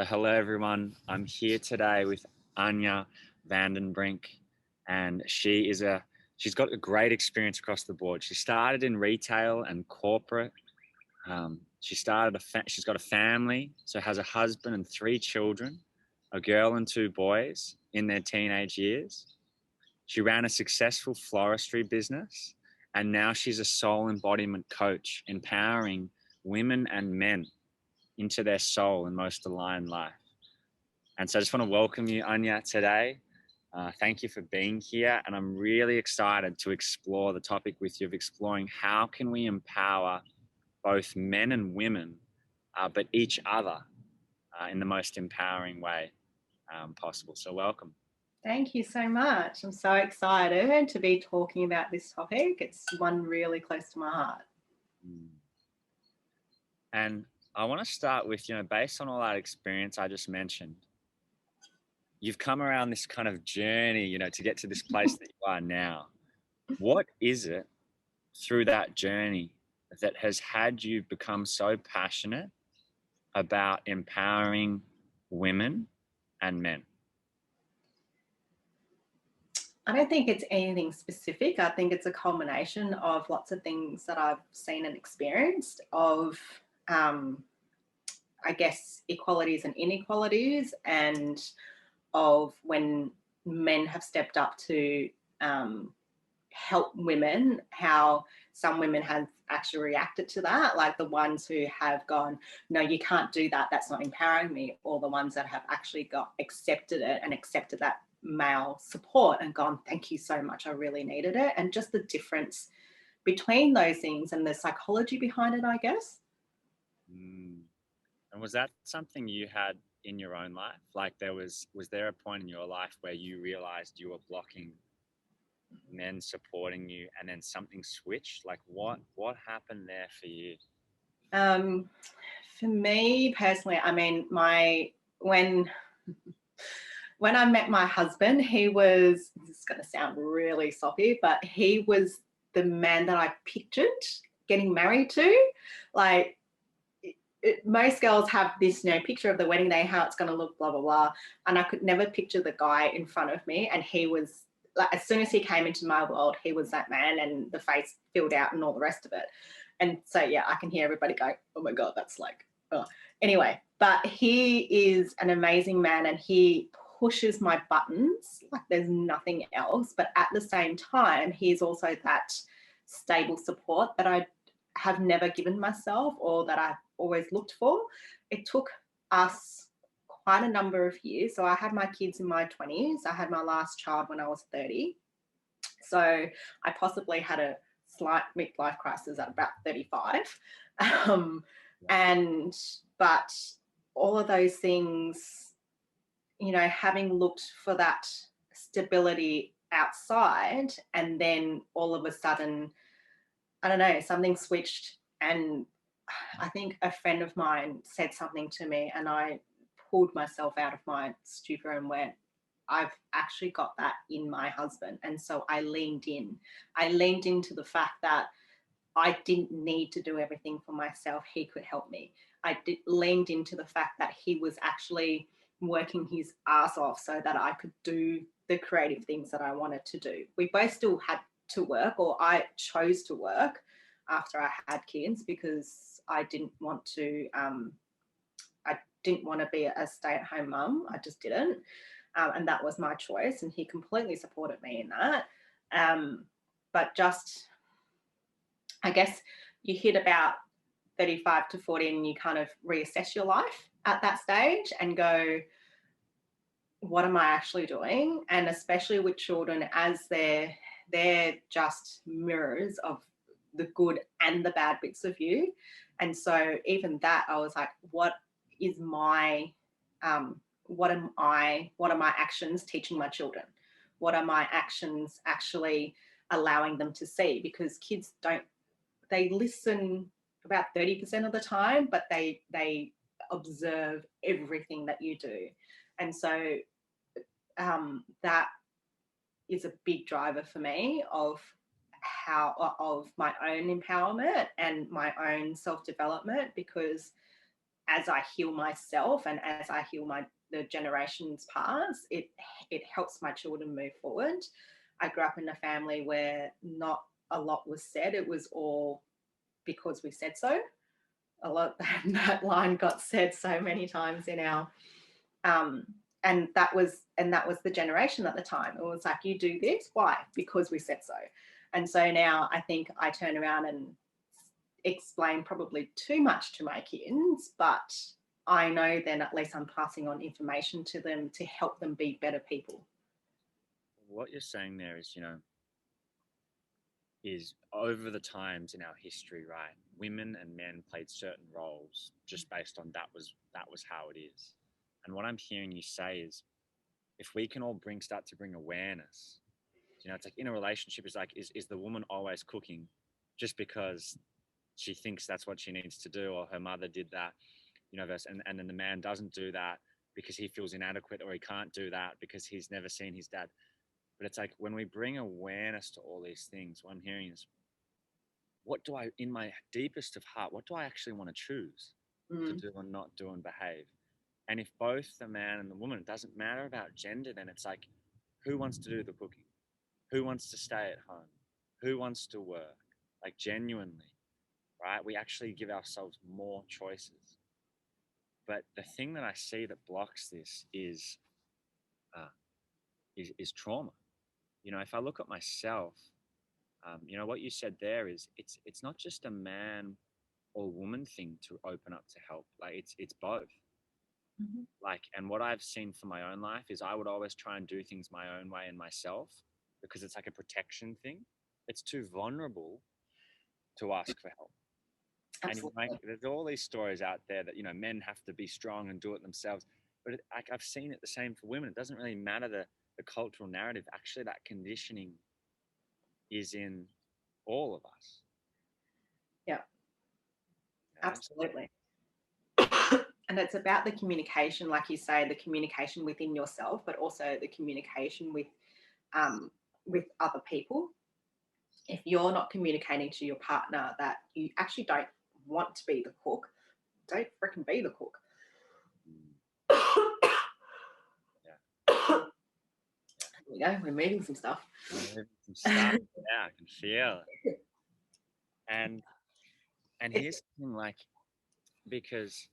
So hello everyone, I'm here today with Anya Van Den Brink, and she's got a great experience across the board. She started in retail and corporate. She's got a family, so has a husband and 3 children, a girl and 2 boys in their teenage years. She ran a successful floristry business, and now she's a soul embodiment coach, empowering women and men into their soul and most aligned life. And so I just want to welcome you, Anya, today. Thank you for being here. And I'm really excited to explore the topic with you of exploring how can we empower both men and women, but each other in the most empowering way possible. So welcome. Thank you so much. I'm so excited to be talking about this topic. It's one really close to my heart. And I want to start with, based on all that experience I just mentioned, you've come around this kind of journey, to get to this place that you are now. What is it through that journey that has had you become so passionate about empowering women and men? I don't think it's anything specific. I think it's a culmination of lots of things that I've seen and experienced of, I guess, equalities and inequalities, and of when men have stepped up to help women, how some women have actually reacted to that, like the ones who have gone, no, you can't do that, that's not empowering me, or the ones that have actually accepted it and accepted that male support and gone, thank you so much, I really needed it. And just the difference between those things and the psychology behind it, I guess. And was that something you had in your own life? Like was there a point in your life where you realized you were blocking men supporting you, and then something switched? Like what happened there for you? For me personally, I mean, when I met my husband, this is going to sound really soppy, but he was the man that I pictured getting married to. Like, most girls have this, picture of the wedding day, how it's going to look, blah, blah, blah. And I could never picture the guy in front of me. And he was, like, as soon as he came into my world, he was that man, and the face filled out and all the rest of it. And so, yeah, I can hear everybody go, oh my God, that's like, oh. Anyway, but he is an amazing man, and he pushes my buttons like there's nothing else. But at the same time, he's also that stable support that I have never given myself, or that I've always looked for. It took us quite a number of years. So I had my kids in my 20s. I had my last child when I was 30. So I possibly had a slight midlife crisis at about 35. But all of those things, having looked for that stability outside, and then all of a sudden, I don't know, something switched. And I think a friend of mine said something to me, and I pulled myself out of my stupor and went, I've actually got that in my husband. And so I leaned in. I leaned into the fact that I didn't need to do everything for myself. He could help me. Leaned into the fact that he was actually working his ass off so that I could do the creative things that I wanted to do. We both still had to work, or I chose to work after I had kids, because I didn't want to be a stay-at-home mum. I just didn't. And that was my choice, and he completely supported me in that. But just, I guess you hit about 35 to 40 and you kind of reassess your life at that stage and go, what am I actually doing? And especially with children, as they're just mirrors of the good and the bad bits of you. And so even that, I was like, what are my actions teaching my children? What are my actions actually allowing them to see? Because kids they listen about 30% of the time, but they observe everything that you do. And so that is a big driver for me of my own empowerment and my own self-development, because as I heal myself and as I heal the generations past, it helps my children move forward. I grew up in a family where not a lot was said. It was all because we said so. A lot that line got said so many times in our and that was the generation at the time. It was like, you do this, why? Because we said so. And so now I think I turn around and explain probably too much to my kids, but I know then at least I'm passing on information to them to help them be better people. What you're saying there is, is over the times in our history, right? Women and men played certain roles just based on that was how it is. And what I'm hearing you say is, if we can all start to bring awareness, it's like in a relationship, is like, is the woman always cooking just because she thinks that's what she needs to do, or her mother did that, and then the man doesn't do that because he feels inadequate, or he can't do that because he's never seen his dad. But it's like, when we bring awareness to all these things, what I'm hearing is, what do I, in my deepest of heart, what do I actually want to choose to do and not do and behave? And if both the man and the woman, it doesn't matter about gender, then it's like, who wants to do the cooking? Who wants to stay at home? Who wants to work? Like, genuinely, right? We actually give ourselves more choices. But the thing that I see that blocks this is trauma. If I look at myself, what you said there is, it's not just a man or woman thing to open up to help. Like, it's both. Mm-hmm. Like, and what I've seen for my own life is, I would always try and do things my own way and myself, because it's like a protection thing. It's too vulnerable to ask for help. Absolutely. And there's all these stories out there that, men have to be strong and do it themselves. But I've seen it the same for women. It doesn't really matter the cultural narrative. Actually, that conditioning is in all of us. Yeah, absolutely. And it's about the communication, like you say, the communication within yourself, but also the communication with other people. If you're not communicating to your partner that you actually don't want to be the cook, don't freaking be the cook. There we go. We're moving some stuff. Yeah, I can feel it. And here's the thing, like, because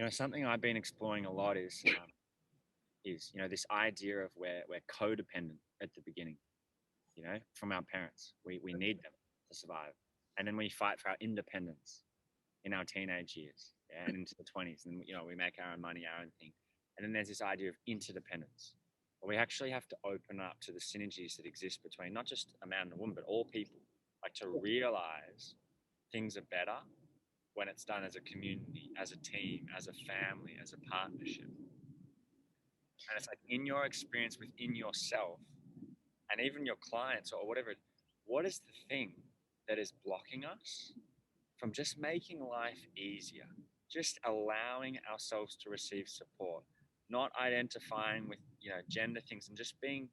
something I've been exploring a lot is this idea of we're codependent at the beginning, from our parents. We need them to survive, and then we fight for our independence in our teenage years, and into the 20s, and we make our own money, our own thing. And then there's this idea of interdependence, where we actually have to open up to the synergies that exist between not just a man and a woman, but all people, like, to realize things are better when it's done as a community, as a team, as a family, as a partnership. And it's like, in your experience within yourself, and even your clients or whatever, what is the thing that is blocking us from just making life easier, just allowing ourselves to receive support, not identifying with gender things, and just being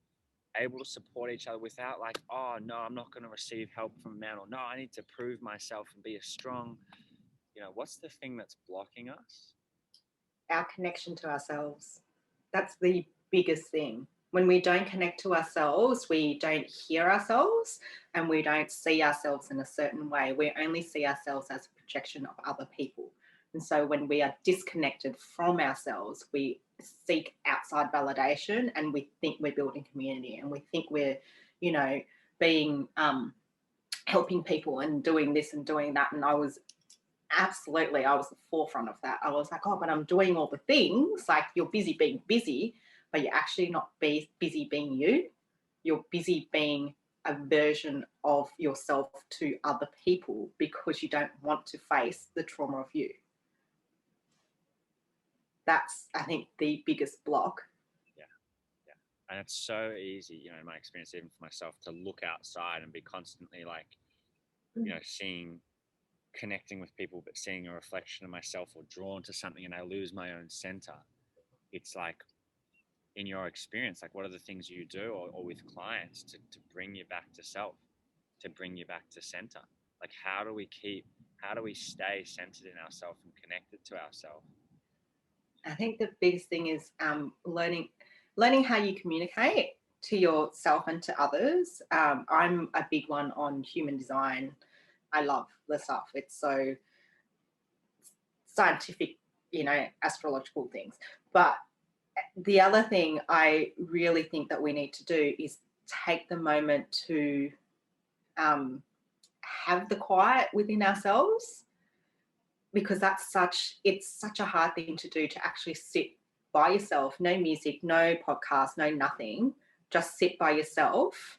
able to support each other without, like, oh no, I'm not going to receive help from a man, or no, I need to prove myself and be a strong, what's the thing that's blocking us? Our connection to ourselves. That's the biggest thing. When we don't connect to ourselves, we don't hear ourselves, and we don't see ourselves in a certain way. We only see ourselves as a projection of other people. And so when we are disconnected from ourselves, we seek outside validation, and we think we're building community, and we think we're, being helping people and doing this and doing that. And I was the forefront of that. I was like, oh, but I'm doing all the things. Like, you're busy being busy, but you're actually not busy being you. You're busy being a version of yourself to other people because you don't want to face the trauma of you. That's, I think, the biggest block. Yeah. And it's so easy, in my experience, even for myself, to look outside and be constantly like, connecting with people, but seeing a reflection of myself, or drawn to something, and I lose my own center. It's like, in your experience, like, what are the things you do, or with clients, to bring you back to self, to bring you back to center? Like, how do we keep how do we stay centered in ourselves and connected to ourselves? I think the biggest thing is learning how you communicate to yourself and to others. I'm a big one on human design. I love the stuff. It's so scientific, astrological things. But the other thing I really think that we need to do is take the moment to have the quiet within ourselves, because it's such a hard thing to do, to actually sit by yourself, no music, no podcast, no nothing, just sit by yourself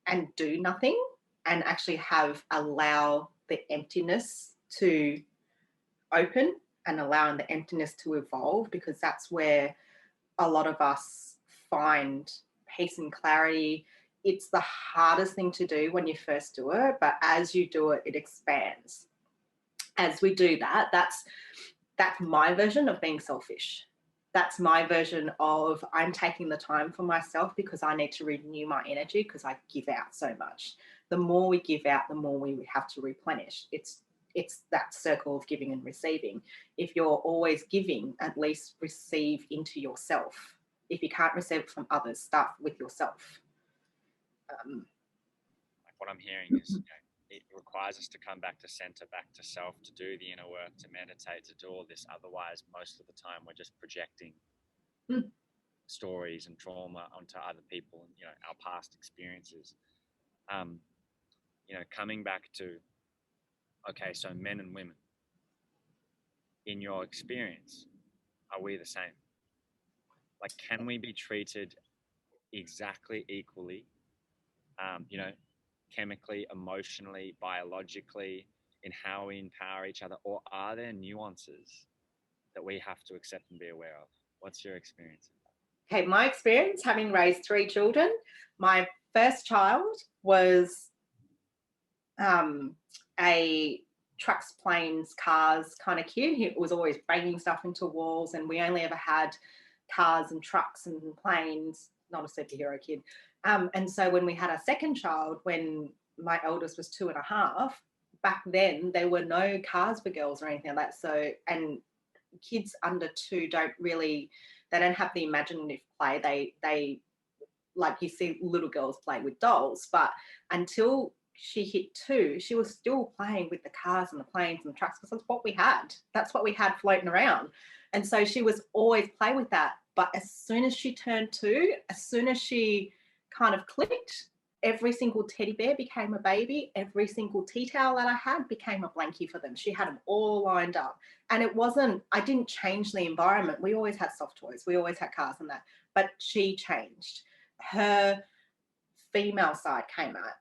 and do nothing, and actually allow the emptiness to open and allowing the emptiness to evolve, because that's where a lot of us find peace and clarity. It's the hardest thing to do when you first do it, but as you do it, it expands. As we do that, that's my version of being selfish. That's my version of I'm taking the time for myself because I need to renew my energy, because I give out so much. The more we give out, the more we have to replenish. It's that circle of giving and receiving. If you're always giving, at least receive into yourself. If you can't receive from others, start with yourself. Like what I'm hearing is, it requires us to come back to center, back to self, to do the inner work, to meditate, to do all this. Otherwise, most of the time, we're just projecting stories and trauma onto other people and, our past experiences. Coming back to, okay, so men and women, in your experience, are we the same? Like, can we be treated exactly equally, chemically, emotionally, biologically, in how we empower each other? Or are there nuances that we have to accept and be aware of? What's your experience? Okay, my experience, having raised 3 children, my first child was a trucks, planes, cars kind of kid. He was always banging stuff into walls, and we only ever had cars and trucks and planes, not a superhero kid. And so when we had our second child, when my eldest was 2.5, back then there were no cars for girls or anything like that. So, and kids under 2 they don't have the imaginative play. They like, you see little girls play with dolls, but until she hit 2, she was still playing with the cars and the planes and the trucks, because that's what we had. That's what we had floating around. And so she was always play with that. But as soon as she turned 2, as soon as she kind of clicked, every single teddy bear became a baby. Every single tea towel that I had became a blankie for them. She had them all lined up. And I didn't change the environment. We always had soft toys. We always had cars and that. But she changed. Her female side came out.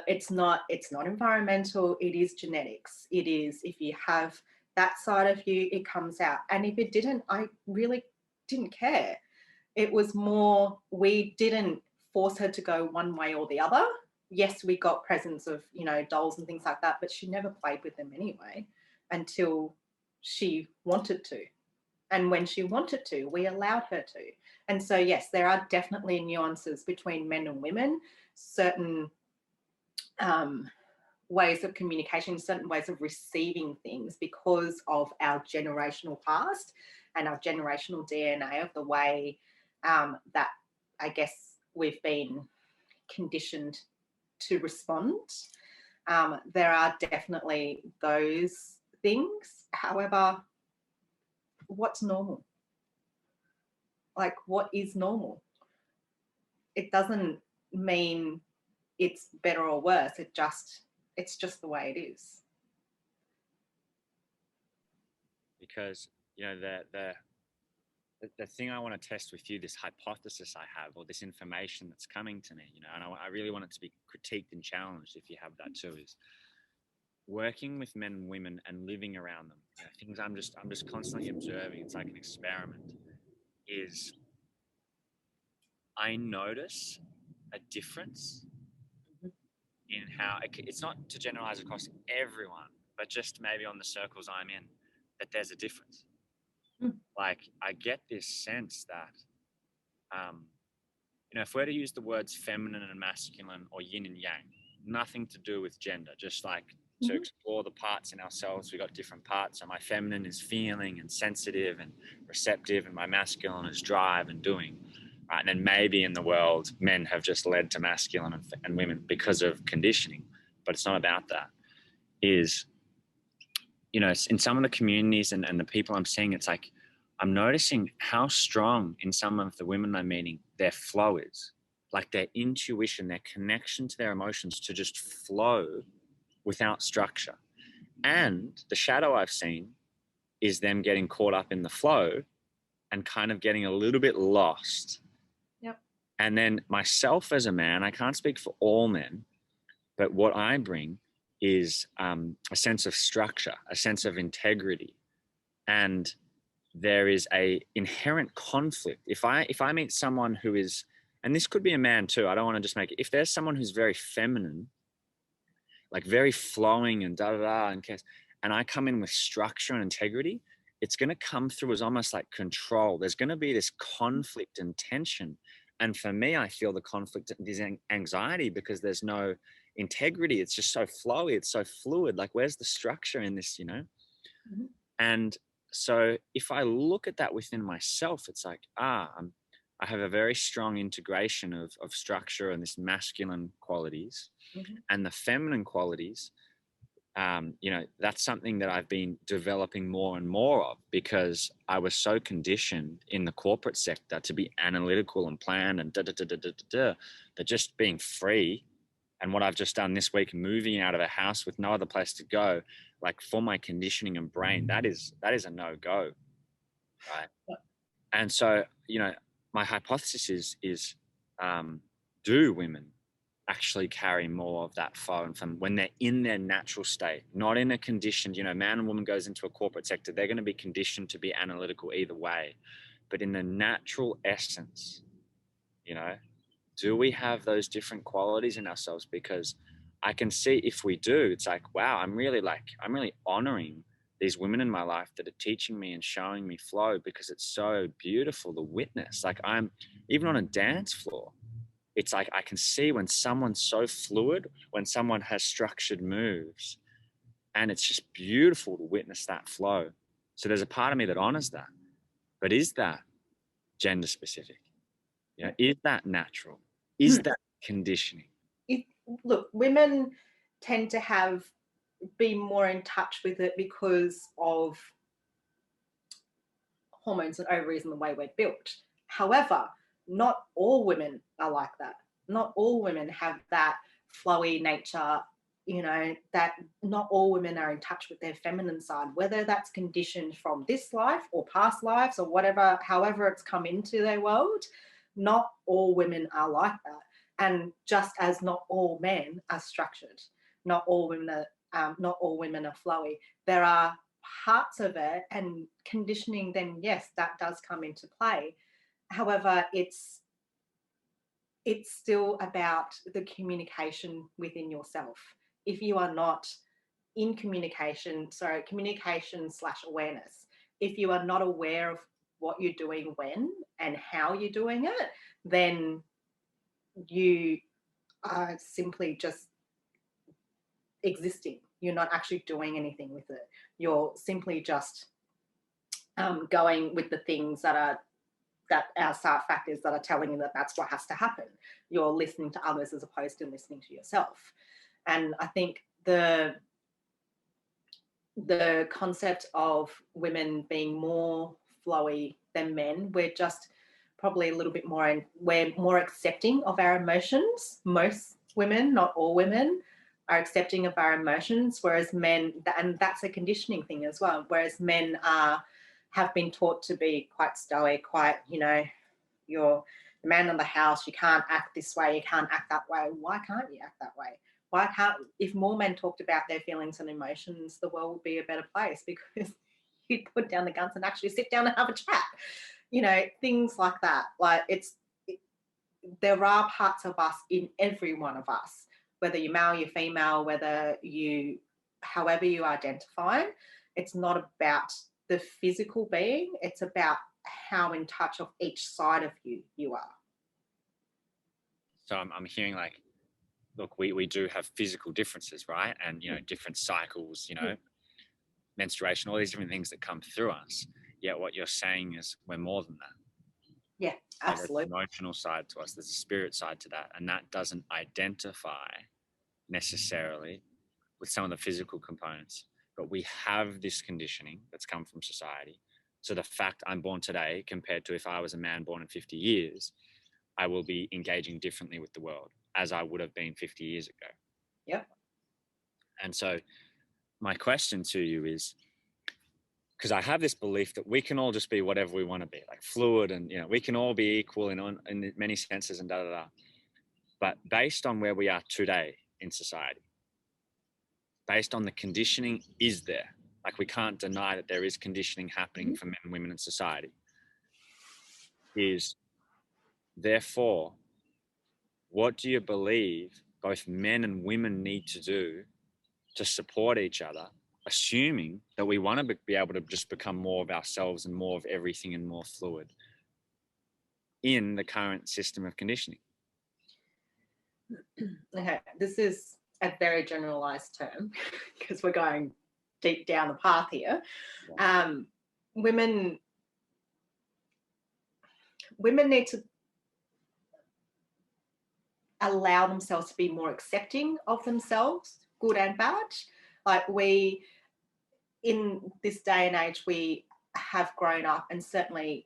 It's not environmental, it is genetics. It is, if you have that side of you, it comes out. And if it didn't, I really didn't care. It was more, we didn't force her to go one way or the other. Yes, we got presents of, dolls and things like that, but she never played with them anyway until she wanted to. And when she wanted to, we allowed her to. And so, yes, there are definitely nuances between men and women, certain ways of communication, certain ways of receiving things, because of our generational past and our generational DNA of the way that I guess we've been conditioned to respond. There are definitely those things. However, what's normal? Like, what is normal? It doesn't mean it's better or worse. It's just the way it is. Because the thing I want to test with you, this hypothesis I have, or this information that's coming to me, and I really want it to be critiqued and challenged, if you have that too, is working with men and women and living around them. Things I'm just constantly observing. It's like an experiment. Is I notice a difference in how it's not to generalize across everyone, but just maybe on the circles I'm in, that there's a difference. Like, I get this sense that, if we're to use the words feminine and masculine or yin and yang, nothing to do with gender, just like to explore the parts in ourselves. We got different parts. So my feminine is feeling and sensitive and receptive, and my masculine is drive and doing. Right? And then maybe in the world, men have just led to masculine and women because of conditioning, but it's not about that. Is, you know, in some of the communities and the people I'm seeing, it's like, I'm noticing how strong in some of the women I'm meeting, their flow is, like their intuition, their connection to their emotions to just flow without structure. And the shadow I've seen is them getting caught up in the flow and kind of getting a little bit lost. Yep. And then myself as a man, I can't speak for all men, but what I bring is a sense of structure, a sense of integrity. And there is a inherent conflict. If I meet someone who is, and this could be a man too, I don't want to just make it, if there's someone who's very feminine, like very flowing and and I come in with structure and integrity, it's going to come through as almost like control. There's going to be this conflict and tension. And for me, I feel the conflict, this anxiety, because there's no integrity. It's just so flowy. It's so fluid. Like, where's the structure in this, you know? Mm-hmm. And so if I look at that within myself, it's like, I have a very strong integration of structure and this masculine qualities, and the feminine qualities. You know, that's something that I've been developing more and more of, because I was so conditioned in the corporate sector to be analytical and planned and that just being free. And what I've just done this week, moving out of a house with no other place to go, like, for my conditioning and brain, that is a no-go, right? And so, you know, my hypothesis is do women actually carry more of that flow and from when they're in their natural state, not in a conditioned, you know, man and woman goes into a corporate sector, they're going to be conditioned to be analytical either way. But in the natural essence, you know, do we have those different qualities in ourselves? Because I can see if we do, it's like, wow, I'm really honoring these women in my life that are teaching me and showing me flow, because it's so beautiful to witness. Like, I'm even on a dance floor, it's like I can see when someone's so fluid, when someone has structured moves, and it's just beautiful to witness that flow. So there's a part of me that honors that. But is that gender specific? You know, is that natural? Is that conditioning? Look, women tend to be more in touch with it because of hormones and ovaries and the way we're built. However, not all women are like that. Not all women have that flowy nature, you know, that not all women are in touch with their feminine side, whether that's conditioned from this life or past lives or whatever, however it's come into their world. Not all women are like that. And just as not all men are structured, not all women are flowy. There are parts of it, and conditioning, then yes, that does come into play. However, it's still about the communication within yourself. If you are not in communication / awareness, if you are not aware of what you're doing when and how you're doing it, then you are simply just existing. You're not actually doing anything with it. You're simply just going with the things that are outside factors that are telling you that that's what has to happen. You're listening to others as opposed to listening to yourself. And I think the concept of women being more flowy than men, we're just probably a little bit more, we're more accepting of our emotions. Most women, not all women, are accepting of our emotions, whereas men, and that's a conditioning thing as well, whereas men have been taught to be quite stoic, quite, you know, you're the man of the house, you can't act this way, you can't act that way. Why can't you act that way? Why can't, if more men talked about their feelings and emotions, the world would be a better place, because you'd put down the guns and actually sit down and have a chat. You know, things like that. Like, there are parts of us in every one of us, whether you're male, you're female, however you identify. It's not about the physical being, it's about how in touch of each side of you are. So I'm hearing, like, look, we do have physical differences, right? And, different cycles, menstruation, all these different things that come through us. Yet what you're saying is we're more than that. Yeah, absolutely. There's an emotional side to us. There's a spirit side to that. And that doesn't identify necessarily with some of the physical components. But we have this conditioning that's come from society. So the fact I'm born today compared to if I was a man born in 50 years, I will be engaging differently with the world as I would have been 50 years ago. Yep. And so my question to you is, because I have this belief that we can all just be whatever we want to be, like fluid, and we can all be equal in many senses and But based on where we are today in society, based on the conditioning is there, like we can't deny that there is conditioning happening for men and women in society, is therefore, what do you believe both men and women need to do to support each other, assuming that we want to be able to just become more of ourselves and more of everything and more fluid in the current system of conditioning? Okay, this is a very generalized term because we're going deep down the path here. Yeah. Women need to allow themselves to be more accepting of themselves, good and bad. Like in this day and age, we have grown up, and certainly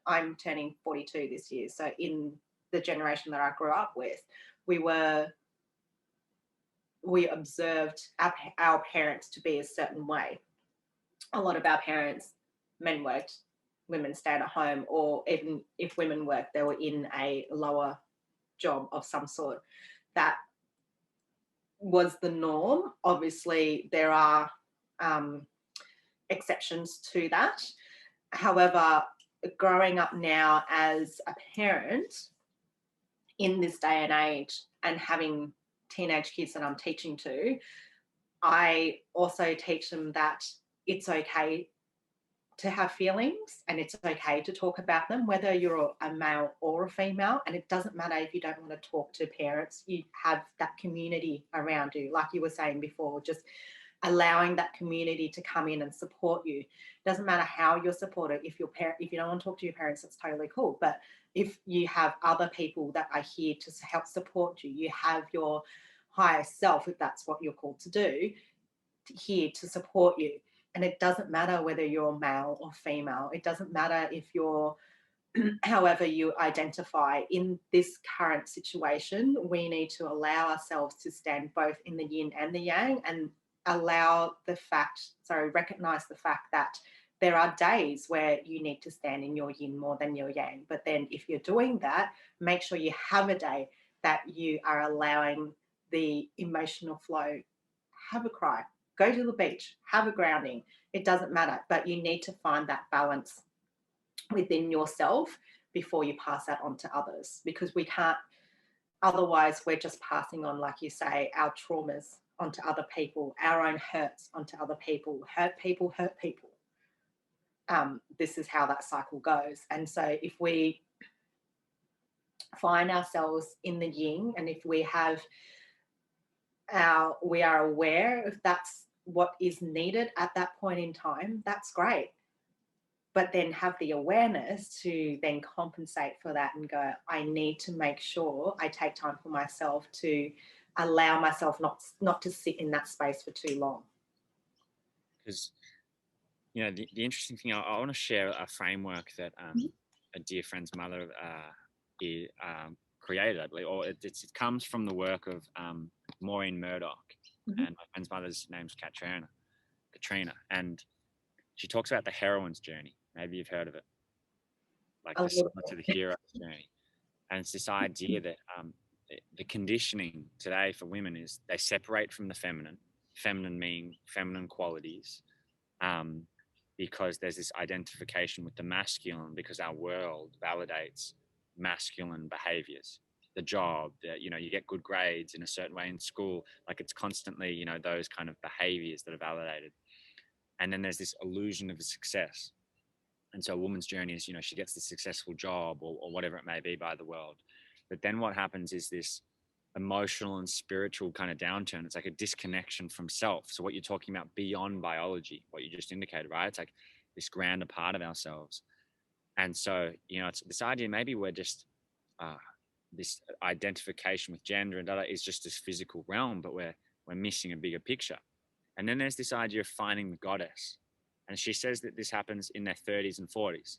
I'm turning 42 this year. So in the generation that I grew up with, we observed our parents to be a certain way. A lot of our parents, men worked, women stayed at home, or even if women worked, they were in a lower job of some sort. That was the norm. Obviously, there are exceptions to that. However, growing up now as a parent in this day and age and having teenage kids that I'm teaching to, I also teach them that it's okay to have feelings and it's okay to talk about them, whether you're a male or a female. And it doesn't matter if you don't want to talk to parents, you have that community around you. Like you were saying before, just allowing that community to come in and support you. Doesn't matter how you're supported. If you don't want to talk to your parents, that's totally cool. But if you have other people that are here to help support you, you have your higher self, if that's what you're called to do, here to support you. And it doesn't matter whether you're male or female. It doesn't matter if you're however you identify. In this current situation, we need to allow ourselves to stand both in the yin and the yang, and recognize the fact that there are days where you need to stand in your yin more than your yang. But then if you're doing that, make sure you have a day that you are allowing the emotional flow. Have a cry, go to the beach, have a grounding. It doesn't matter, but you need to find that balance within yourself before you pass that on to others, because we can't, otherwise we're just passing on, like you say, our traumas onto other people, our own hurts onto other people. Hurt people hurt people. This is how that cycle goes. And so if we find ourselves in the yin, and if we are aware if that's what is needed at that point in time, that's great. But then have the awareness to then compensate for that and go, I need to make sure I take time for myself to allow myself not to sit in that space for too long. Because, the interesting thing, I want to share a framework that a dear friend's mother created, I believe, or it comes from the work of Maureen Murdoch, and my friend's mother's name's Katrina, and she talks about the Heroines Journey. Maybe you've heard of it, like similar to the Heroes Journey. And it's this idea that the conditioning today for women is they separate from the feminine meaning feminine qualities, because there's this identification with the masculine, because our world validates masculine behaviors. The job, you get good grades in a certain way in school, like it's constantly, those kind of behaviors that are validated. And then there's this illusion of success. And so a woman's journey is, she gets this successful job or whatever it may be by the world. But then what happens is this emotional and spiritual kind of downturn. It's like a disconnection from self. So what you're talking about beyond biology, what you just indicated, right? It's like this grander part of ourselves. And so, you know, it's this idea, maybe we're just, this identification with gender and other is just this physical realm, but we're missing a bigger picture. And then there's this idea of finding the goddess. And she says that this happens in their 30s and 40s.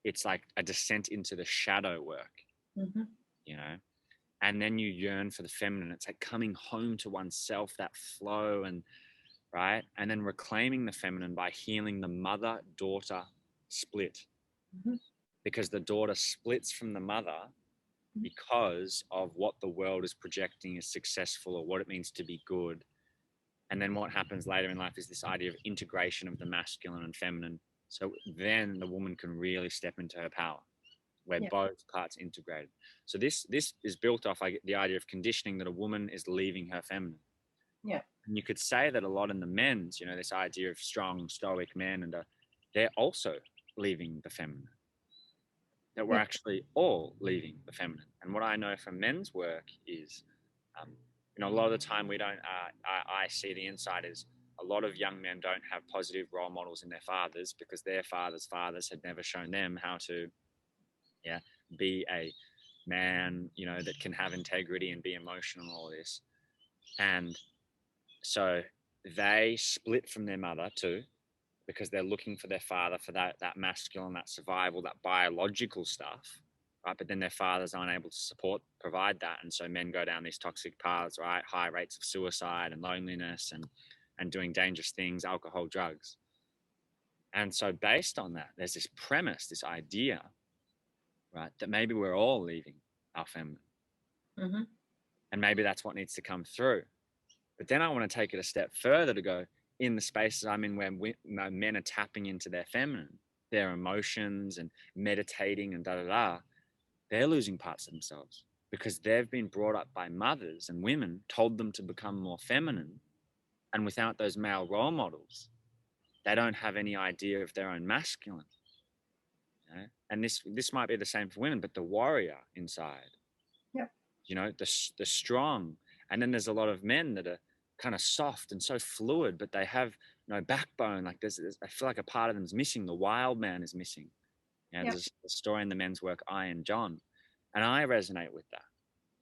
It's like a descent into the shadow work, you know, and then you yearn for the feminine. It's like coming home to oneself, that flow, and right. And then reclaiming the feminine by healing the mother-daughter split, because the daughter splits from the mother because of what the world is projecting as successful or what it means to be good. And then what happens later in life is this idea of integration of the masculine and feminine. So then the woman can really step into her power, where both parts integrated. So this is built off the idea of conditioning that a woman is leaving her feminine. Yeah. And you could say that a lot in the men's, you know, this idea of strong, stoic men, and they're also leaving the feminine. That we're actually all leaving the feminine. And what I know from men's work is, you know, a lot of the time we don't, I see the insight is a lot of young men don't have positive role models in their fathers because their fathers' fathers had never shown them how to, be a man, you know, that can have integrity and be emotional and all this. And so they split from their mother too, because they're looking for their father for that masculine, that survival, that biological stuff, right? But then their fathers aren't able to provide that. And so men go down these toxic paths, right? High rates of suicide and loneliness and doing dangerous things, alcohol, drugs. And so based on that, there's this premise, this idea, right, that maybe we're all leaving our feminine. And maybe that's what needs to come through. But then I want to take it a step further to go, in the spaces I'm in where men are tapping into their feminine, their emotions and meditating and they're losing parts of themselves because they've been brought up by mothers and women, told them to become more feminine. And without those male role models, they don't have any idea of their own masculine. You know? And this might be the same for women, but the warrior inside, you know, the strong. And then there's a lot of men that are kind of soft and so fluid, but they have no backbone. Like I feel like a part of them is missing. The wild man is missing. You know, there's a story in the men's work, I and John, and I resonate with that.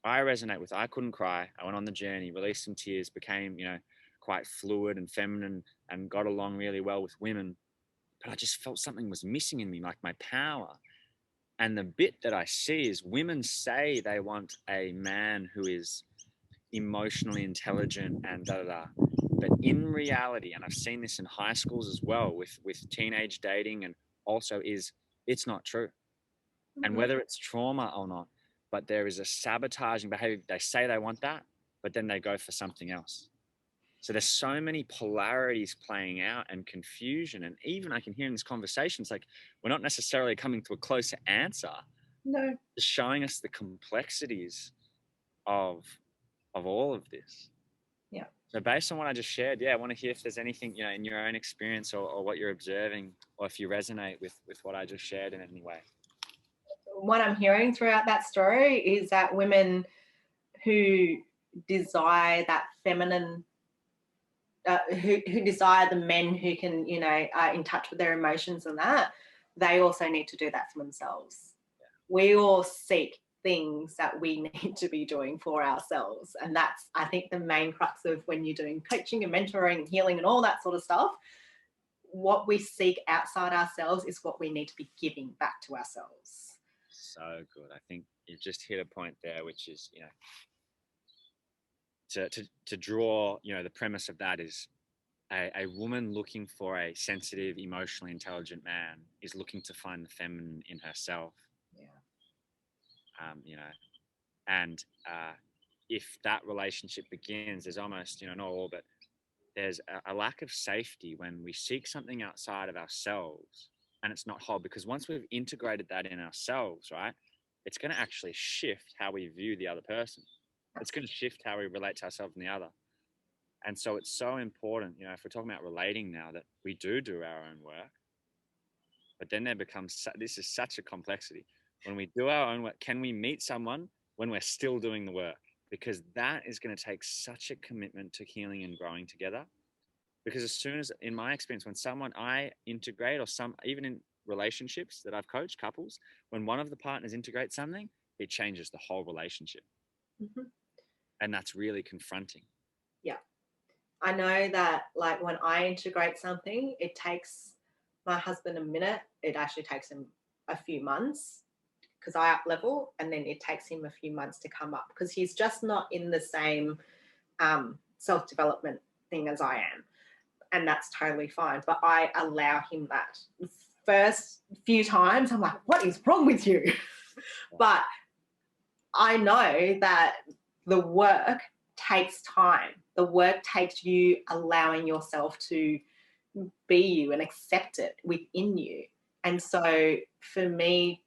I couldn't cry. I went on the journey, released some tears, became, you know, quite fluid and feminine and got along really well with women. But I just felt something was missing in me, like my power. And the bit that I see is women say they want a man who is emotionally intelligent and but in reality, and I've seen this in high schools as well with teenage dating, and also it's not true. And whether it's trauma or not, but there is a sabotaging behavior. They say they want that, but then they go for something else. So there's so many polarities playing out and confusion. And even I can hear in this conversation, it's like we're not necessarily coming to a closer answer. No. Just showing us the complexities of all of this. Yeah. So based on what I just shared, I want to hear if there's anything, you know, in your own experience or what you're observing, or if you resonate with what I just shared in any way. What I'm hearing throughout that story is that women who desire that feminine, who desire the men who can, you know, are in touch with their emotions and that, they also need to do that for themselves. Yeah. We all seek things that we need to be doing for ourselves. And that's, I think, the main crux of when you're doing coaching and mentoring and healing and all that sort of stuff. What we seek outside ourselves is what we need to be giving back to ourselves. So good. I think you've just hit a point there, which is, you know, to draw, you know, the premise of that is a woman looking for a sensitive, emotionally intelligent man is looking to find the feminine in herself. Yeah. You know, and if that relationship begins, there's almost, you know, not all, but there's a lack of safety when we seek something outside of ourselves and it's not whole, because once we've integrated that in ourselves, right, it's going to actually shift how we view the other person. It's going to shift how we relate to ourselves and the other. And so it's so important, you know, if we're talking about relating now, that we do our own work, but then there becomes, this is such a complexity. When we do our own work, can we meet someone when we're still doing the work? because that is going to take such a commitment to healing and growing together. Because as soon as, in my experience, when someone I integrate, or some, even in relationships that I've coached, couples, when one of the partners integrates something, it changes the whole relationship. Mm-hmm. And that's really confronting. Yeah. I know that, like, when I integrate something, it takes my husband a minute. It actually takes him a few months because I up level, and then it takes him a few months to come up because he's just not in the same self-development thing as I am. And that's totally fine. But I allow him that. First few times, I'm like, what is wrong with you? But I know that the work takes time. The work takes you allowing yourself to be you and accept it within you. And so for me,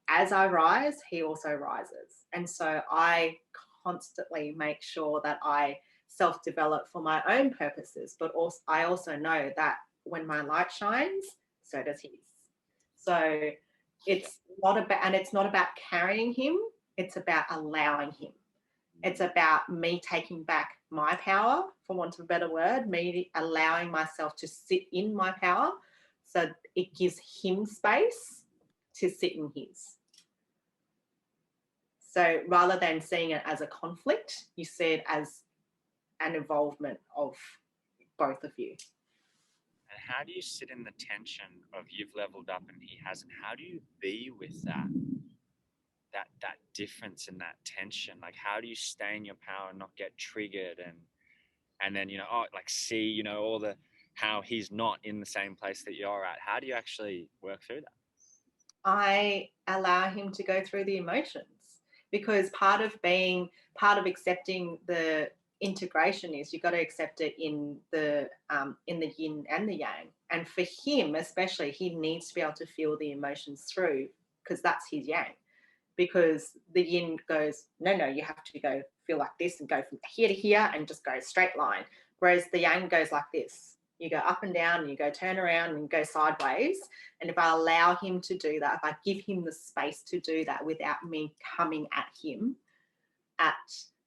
as I rise, he also rises. And so I constantly make sure that I self-develop for my own purposes, but also I also know that when my light shines, so does his. So it's not about, and it's not about carrying him, it's about allowing him. It's about me taking back my power, for want of a better word, me allowing myself to sit in my power, so it gives him space to sit in his. So rather than seeing it as a conflict, you see it as an involvement of both of you. And how do you sit in the tension of you've leveled up and he hasn't? How do you be with that difference and that tension? Like, how do you stay in your power and not get triggered, and then, like, see, all the, how he's not in the same place that you're at? How do you actually work through that? I allow him to go through the emotions, because part of accepting the integration is you've got to accept it in the yin and the yang. And for him especially, he needs to be able to feel the emotions through, because that's his yang. Because the yin goes, no, you have to go feel like this and go from here to here and just go straight line. Whereas the yang goes like this. You go up and down and you go turn around and go sideways. And if I allow him to do that, if I give him the space to do that without me coming at him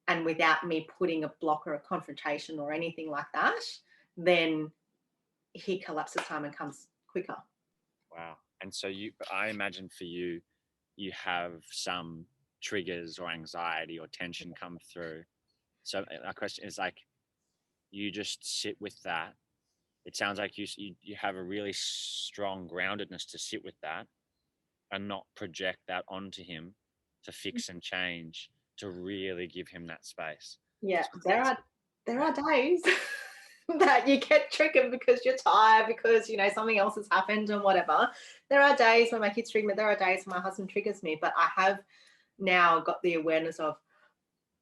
and without me putting a block or a confrontation or anything like that, then he collapses time and comes quicker. Wow. And so I imagine for you, you have some triggers or anxiety or tension come through. So my question is, like, you just sit with that. It sounds like you have a really strong groundedness to sit with that and not project that onto him to fix and change, to really give him that space. Yeah, there are days that you get triggered because you're tired, because something else has happened and whatever. There are days when my kids trigger me. There are days when my husband triggers me. But I have now got the awareness of,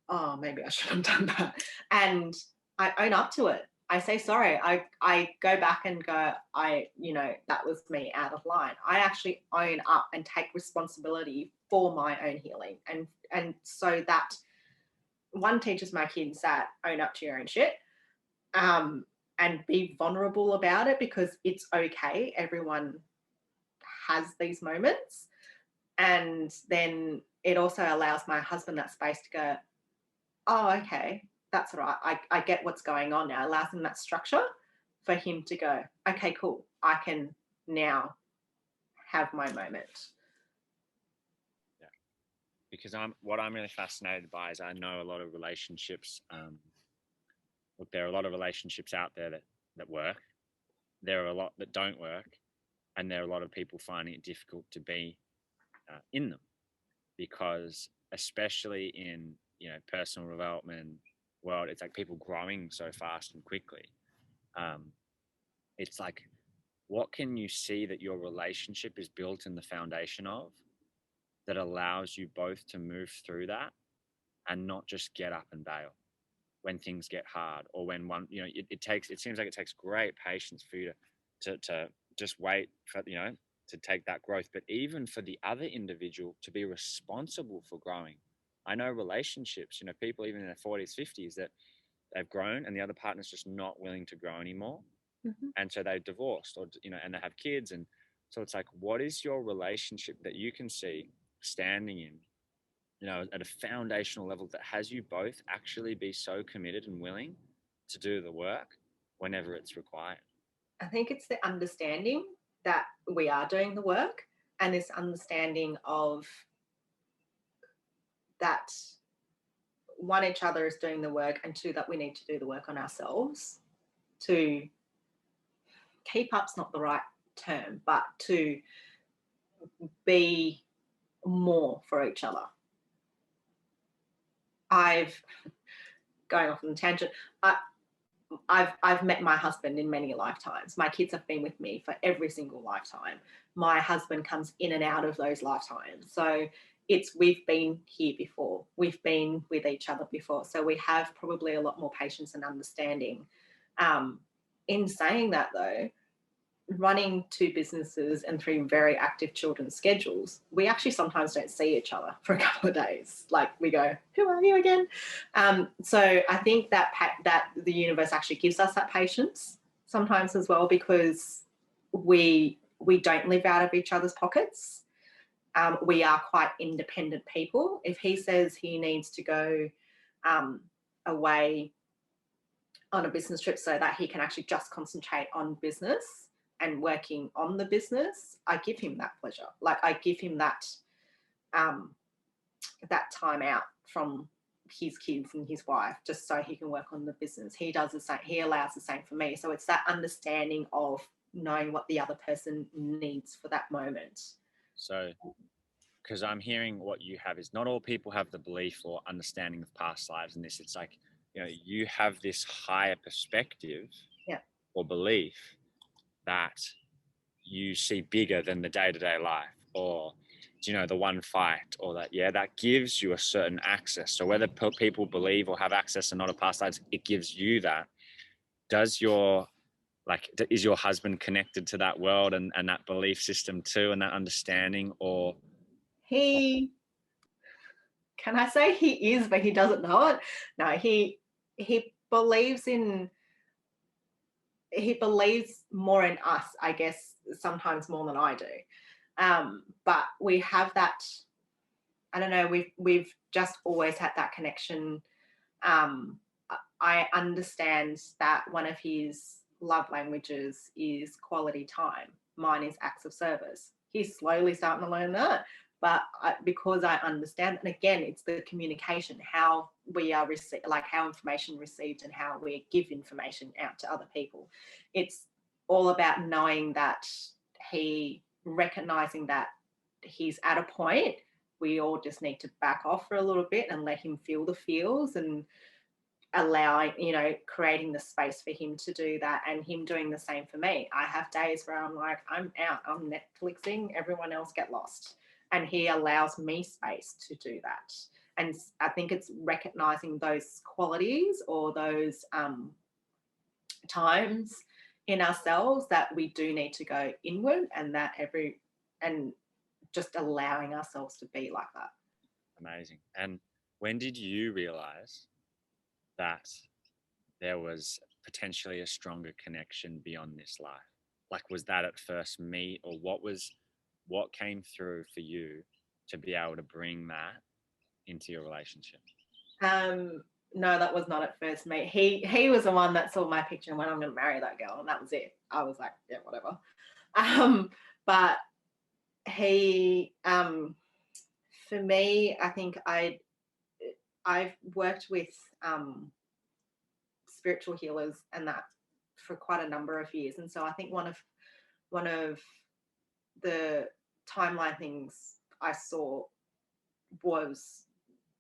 oh, maybe I shouldn't have done that, and I own up to it. I say sorry. I go back and go, that was me out of line. I actually own up and take responsibility for my own healing, and so that one teaches my kids that own up to your own shit, and be vulnerable about it, because it's okay. Everyone has these moments. And then it also allows my husband that space to go, oh, okay, that's all right. I get what's going on now. It allows him that structure for him to go, okay, cool. I can now have my moment. Yeah. Because what I'm really fascinated by is I know a lot of relationships. Look, there are a lot of relationships out there that work. There are a lot that don't work. And there are a lot of people finding it difficult to be in them, because especially in, personal development world, it's like people growing so fast and quickly. It's like, what can you see that your relationship is built in the foundation of, that allows you both to move through that and not just get up and bail when things get hard, or when one, it seems like it takes great patience for you to just wait for, to take that growth, but even for the other individual to be responsible for growing. I know relationships, people even in their 40s, 50s, that they've grown and the other partner's just not willing to grow anymore. Mm-hmm. And so they've divorced, or, and they have kids. And so it's like, what is your relationship that you can see standing in at a foundational level that has you both actually be so committed and willing to do the work whenever it's required? I think it's the understanding that we are doing the work, and this understanding of that, one, each other is doing the work, and two, that we need to do the work on ourselves to keep up's not the right term, but to be more for each other. Going off on a tangent, I've met my husband in many lifetimes. My kids have been with me for every single lifetime. My husband comes in and out of those lifetimes. So we've been here before. We've been with each other before. So we have probably a lot more patience and understanding. In saying that, though, running 2 businesses and 3 very active children's schedules, we actually sometimes don't see each other for a couple of days. Like, we go, who are you again? So I think that the universe actually gives us that patience sometimes as well, because we don't live out of each other's pockets. We are quite independent people. If he says he needs to go away on a business trip so that he can actually just concentrate on business and working on the business, I give him that pleasure. Like, I give him that that time out from his kids and his wife, just so he can work on the business. He does the same. He allows the same for me. So it's that understanding of knowing what the other person needs for that moment. So, because I'm hearing what you have is not all people have the belief or understanding of past lives, and this, it's like, you have this higher perspective, or belief that you see bigger than the day-to-day life, or the one fight, or that gives you a certain access. So whether people believe or have access or not of past lives, it gives you that. Is your husband connected to that world and that belief system too, and that understanding? Or can I say he is, but he doesn't know it? No, he believes more in us, I guess, sometimes more than I do. But we have that, I don't know, we've just always had that connection. I understand that one of his love languages is quality time. Mine is acts of service. He's slowly starting to learn that. But because I understand, and again, it's the communication, how we are how information received and how we give information out to other people. It's all about knowing that recognizing that he's at a point, we all just need to back off for a little bit and let him feel the feels, and allowing, creating the space for him to do that, and him doing the same for me. I have days where I'm like, I'm out, I'm Netflixing, everyone else get lost. And he allows me space to do that. And I think it's recognizing those qualities or those times in ourselves that we do need to go inward, and and just allowing ourselves to be like that. Amazing. And when did you realize that there was potentially a stronger connection beyond this life? Like, was that at first meet, or what came through for you to be able to bring that into your relationship? No, that was not at first meet. He was the one that saw my picture and went, I'm going to marry that girl, and that was it. I was like, yeah, whatever. But he, for me, I think I've worked with spiritual healers and that for quite a number of years, and so I think one of the timeline things I saw was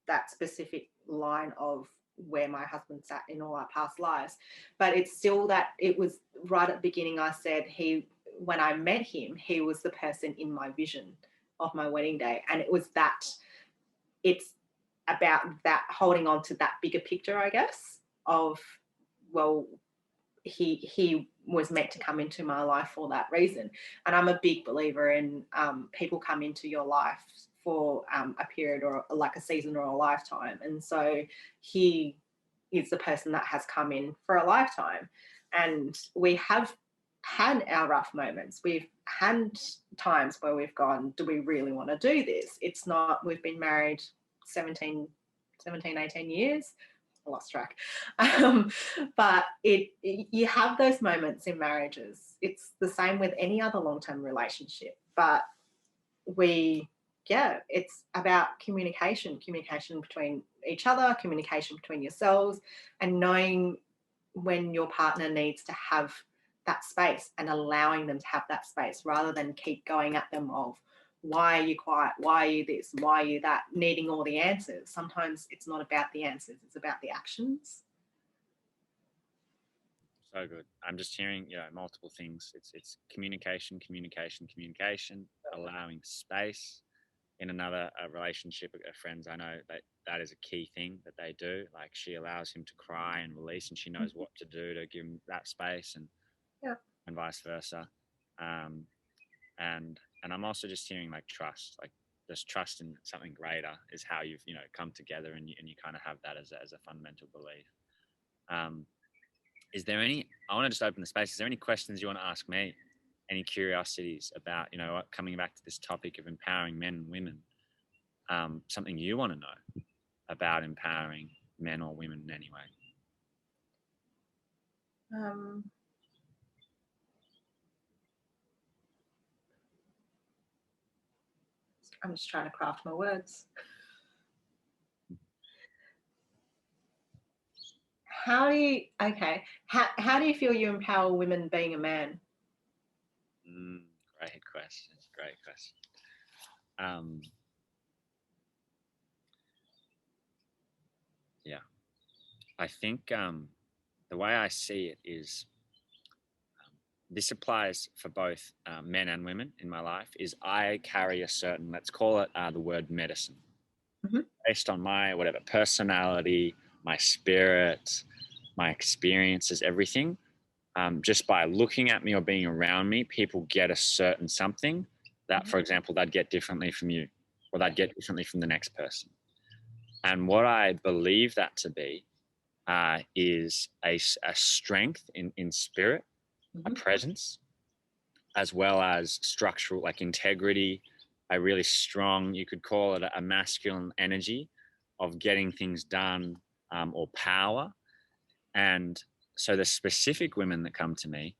that specific line of where my husband sat in all our past lives. But it's still that it was right at the beginning. I said when I met him, he was the person in my vision of my wedding day, and it was that. It's about that, holding on to that bigger picture, I guess, of, well, he was meant to come into my life for that reason. And I'm a big believer in people come into your life for a period or like a season or a lifetime. And so he is the person that has come in for a lifetime. And we have had our rough moments. We've had times where we've gone, do we really want to do this? It's not, we've been married 18 years. I lost track. But you have those moments in marriages. It's the same with any other long-term relationship. But it's about communication between each other, communication between yourselves, and knowing when your partner needs to have that space and allowing them to have that space rather than keep going at them of, why are you quiet? Why are you this? Why are you that? Needing all the answers. Sometimes it's not about the answers, it's about the actions. So good. I'm just hearing, multiple things. It's communication, allowing space. In another relationship of friends, I know that is a key thing that they do. Like, she allows him to cry and release, and she knows what to do to give him that space, and vice versa. And I'm also just hearing like trust, like this trust in something greater is how you've come together, and you kind of have that as a fundamental belief. Is there any? I want to just open the space. Is there any questions you want to ask me? Any curiosities about coming back to this topic of empowering men and women? Something you want to know about empowering men or women in any way? I'm just trying to craft my words. How do you feel you empower women being a man? Great question. I think the way I see it is, this applies for both men and women in my life, is I carry a certain, let's call it the word medicine, based on my personality, my spirit, my experiences, everything. Just by looking at me or being around me, people get a certain something that, for example, they'd get differently from you, or they'd get differently from the next person. And what I believe that to be is a strength in spirit, a presence, as well as structural, like integrity, a really strong, you could call it a masculine energy of getting things done, or power. And so the specific women that come to me,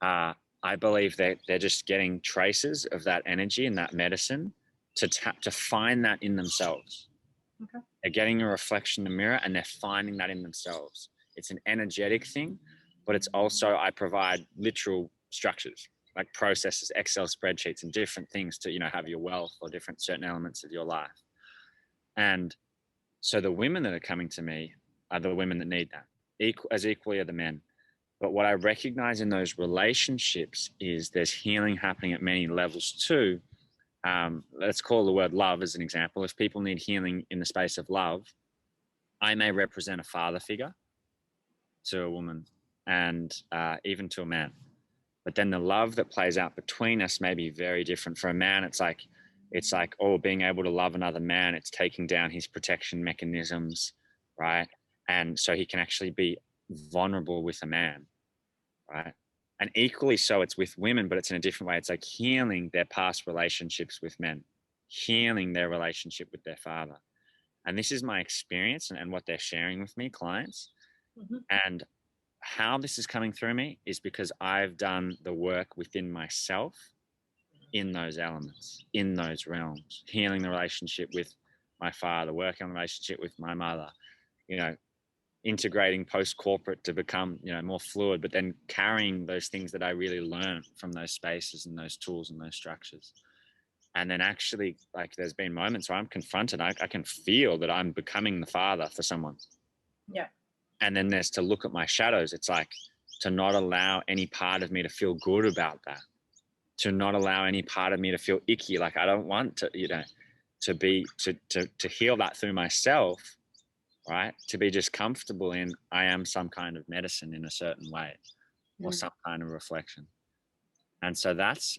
I believe that they're just getting traces of that energy and that medicine to find that in themselves. Okay. They're getting a reflection in the mirror and they're finding that in themselves. It's an energetic thing, but it's also, I provide literal structures, like processes, Excel spreadsheets, and different things to, have your wealth or different certain elements of your life. And so the women that are coming to me are the women that need that, as equally are the men. But what I recognize in those relationships is there's healing happening at many levels too. Let's call the word love as an example. If people need healing in the space of love, I may represent a father figure to a woman, and even to a man. But then the love that plays out between us may be very different. For a man, it's like, being able to love another man, it's taking down his protection mechanisms, right? And so he can actually be vulnerable with a man, right? And equally so, it's with women, but it's in a different way. It's like healing their past relationships with men, healing their relationship with their father. And this is my experience and what they're sharing with me, clients. And how this is coming through me is because I've done the work within myself in those elements, in those realms, healing the relationship with my father, working on the relationship with my mother, integrating post-corporate to become, more fluid, but then carrying those things that I really learned from those spaces and those tools and those structures. And then actually, like, there's been moments where I'm confronted. I can feel that I'm becoming the father for someone. Yeah. And then there's to look at my shadows. It's like to not allow any part of me to feel good about that, to not allow any part of me to feel icky. Like, I don't want to, to heal that through myself, right? To be just comfortable in, I am some kind of medicine in a certain way, or some kind of reflection. And so that's,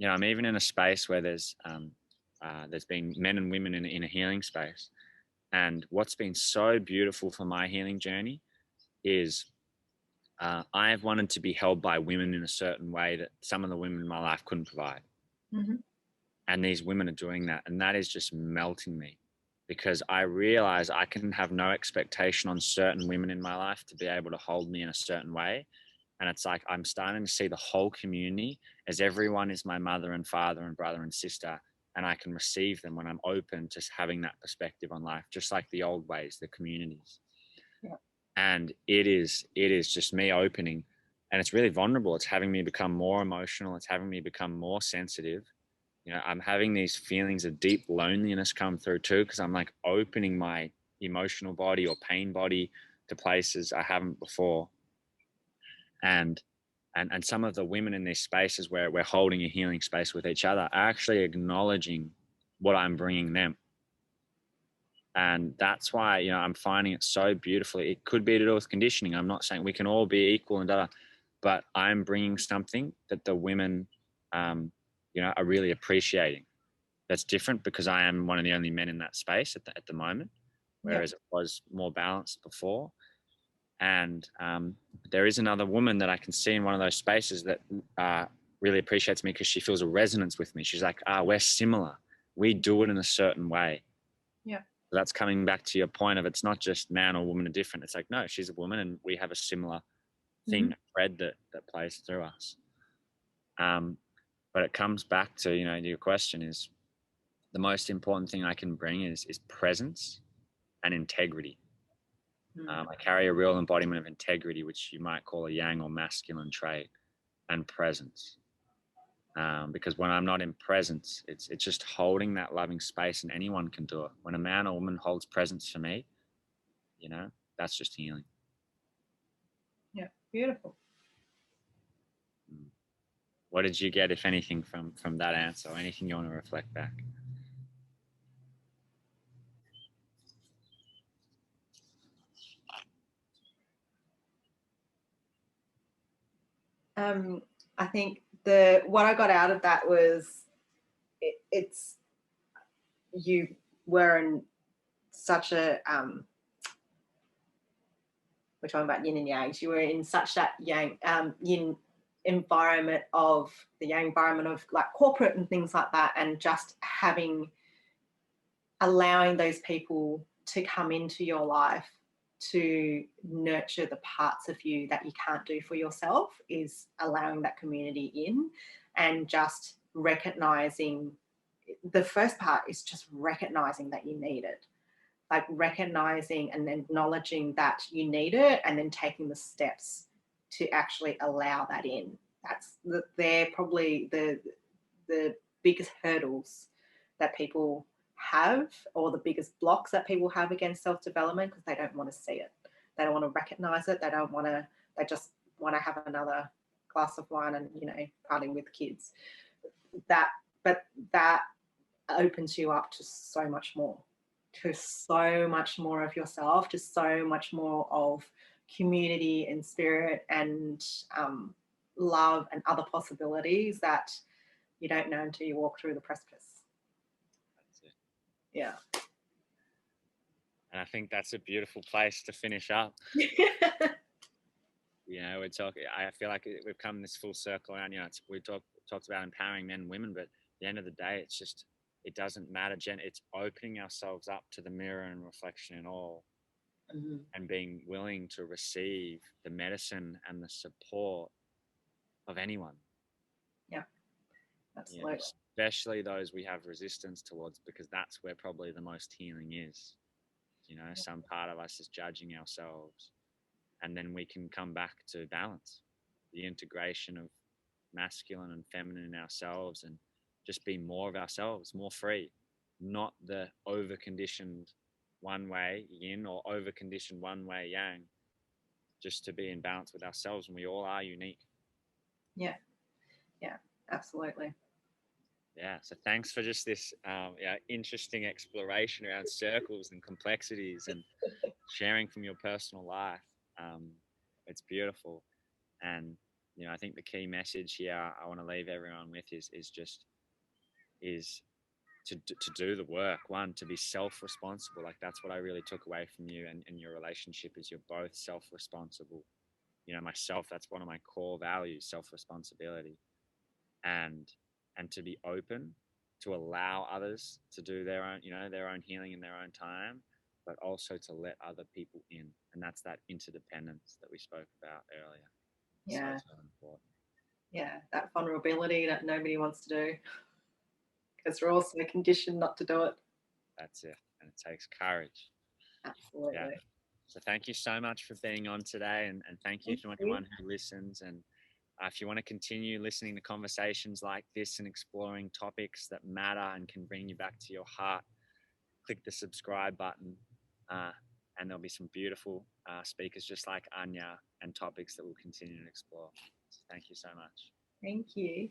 I'm even in a space where there's been men and women in a healing space. And what's been so beautiful for my healing journey is I've wanted to be held by women in a certain way that some of the women in my life couldn't provide. And these women are doing that. And that is just melting me. because I realize I can have no expectation on certain women in my life to be able to hold me in a certain way. And it's like I'm starting to see the whole community as everyone is my mother and father and brother and sister. And I can receive them when I'm open to having that perspective on life, just like the old ways, the communities. Yeah. And it is just me opening, and it's really vulnerable. It's having me become more emotional. It's having me become more sensitive. I'm having these feelings of deep loneliness come through too, because I'm like opening my emotional body or pain body to places I haven't before. And some of the women in these spaces where we're holding a healing space with each other are actually acknowledging what I'm bringing them. And that's why, I'm finding it so beautifully. It could be to do with conditioning. I'm not saying we can all be equal and but I'm bringing something that the women, are really appreciating. That's different because I am one of the only men in that space at the moment, whereas it was more balanced before. And there is another woman that I can see in one of those spaces that really appreciates me because she feels a resonance with me. She's like, we're similar. We do it in a certain way. Yeah. That's coming back to your point of it's not just man or woman are different. It's like, no, she's a woman and we have a similar thing, thread that plays through us. But it comes back to, your question is the most important thing I can bring is presence and integrity. I carry a real embodiment of integrity, which you might call a yang or masculine trait, and presence. Because when I'm not in presence, it's just holding that loving space, and anyone can do it. When a man or woman holds presence for me, that's just healing. Yeah, beautiful. What did you get, if anything, from that answer, or anything you want to reflect back? I think what I got out of that was it's you were in such a we're talking about yin and yang. You were in such that yang yin environment of the yang environment of like corporate and things like that, and just allowing those people to come into your life to nurture the parts of you that you can't do for yourself, is allowing that community in, and just recognizing the first part is just recognizing that you need it, like recognizing and acknowledging that you need it, and then taking the steps to actually allow that in. They're probably the biggest hurdles that people have, or the biggest blocks that people have against self-development, because they don't want to see it. They don't want to recognize it. They just want to have another glass of wine and, partying with kids. But that opens you up to so much more, to so much more of yourself, to so much more of community and spirit and love and other possibilities that you don't know until you walk through the precipice. That's it. Yeah. And I think that's a beautiful place to finish up. We're talking. I feel like we've come this full circle around. We talked about empowering men and women, but at the end of the day, it's just, it doesn't matter. It's opening ourselves up to the mirror and reflection in all, and being willing to receive the medicine and the support of anyone. Yeah, absolutely. Especially those we have resistance towards, because that's where probably the most healing is. Some part of us is judging ourselves, and then we can come back to balance, the integration of masculine and feminine in ourselves, and just be more of ourselves, more free, not the over-conditioned one way yin or over-conditioned one way yang, just to be in balance with ourselves, and we all are unique. Yeah, absolutely. Yeah, so thanks for just this interesting exploration around circles and complexities, and sharing from your personal life. It's beautiful. And I think the key message here I want to leave everyone with is to do the work. One, to be self-responsible. Like, that's what I really took away from you and your relationship, is you're both self-responsible. Myself, that's one of my core values, self-responsibility. And to be open to allow others to do their own, their own healing in their own time, but also to let other people in. And that's that interdependence that we spoke about earlier. Yeah. So important. Yeah, that vulnerability that nobody wants to do because we're also conditioned not to do it. That's it. And it takes courage. Absolutely. Yeah. So thank you so much for being on today, and thank you to anyone who listens. And if you want to continue listening to conversations like this and exploring topics that matter and can bring you back to your heart, click the subscribe button, and there'll be some beautiful speakers just like Anya and topics that we'll continue to explore. So thank you so much. Thank you.